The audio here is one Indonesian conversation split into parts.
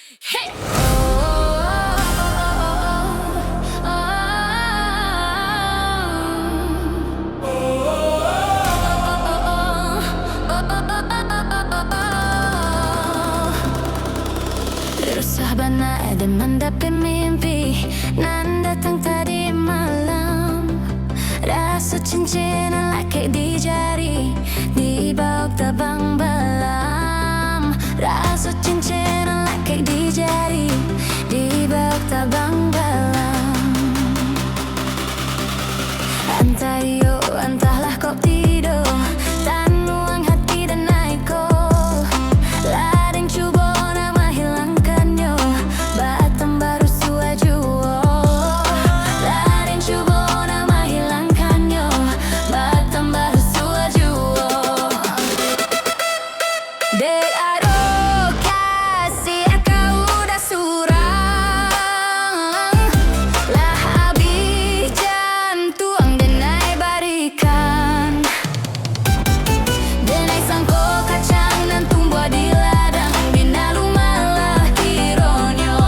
Hey! Berusaha benar dan mendapat mimpi nan datang tadi malam. Rasa cincin laki di jari di bawah tabang balam. Rasa cincin laki di jari di bawah tabang balam. Entah yo, entahlah kau tidur tanuang hati dan naiko. Lading cuba nama hilangkannya batam baru suajuo. Lading cuba nama hilangkannya batam baru suajuo. Dek aduh kasih kau udah surang. Lah habis jantung denai barikan. Denai sangko kacang dan tumbuh di ladang bina lumalah kironyo.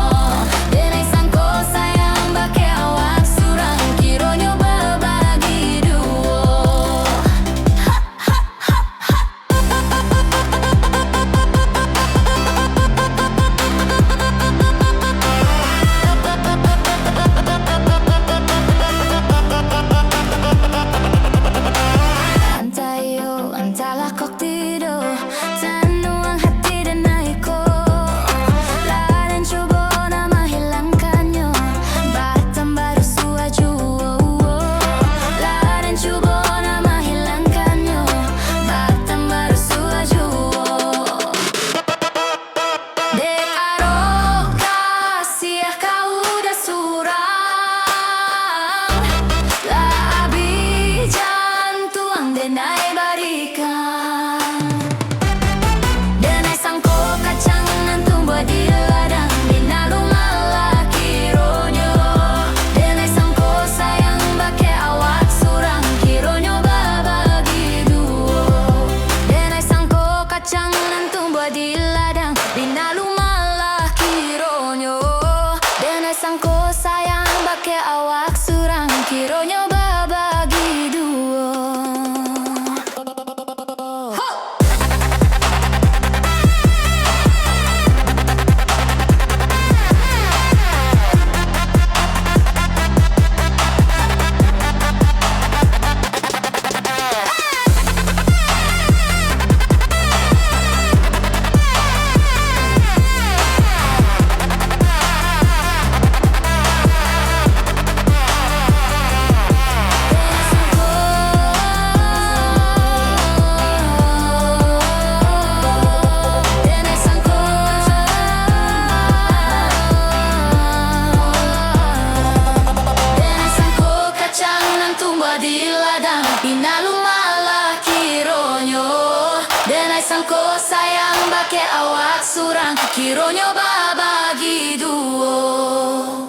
Denai sangko sayang bake awak surang kironyo babagi duo. Entah yo, entahlah kau tidur tanuang hati dan naiko. Laden coba nama hilangkannya batam baru suajuo. Laden coba nama hilangkannya batam baru suajuo. Dek aduh kasih kau udah surang. Lah habis jantung denai barikan. Denai sangko kacang nan tumbuh di ladang bina lumalah kironyo. Denai sangko sayang bake awak surang kironyo babagi duo. Denai sangko kacang nan tumbuh di ladang bina lumalah kironyo. Denai sangko sayang bake awak surang kironyo babagi duo. Denai sangko Denai sangko kacang nan tumbuh di ladang bina lumalah kironyo. Denai sangko sayang bake awak surang kironyo babagi duo.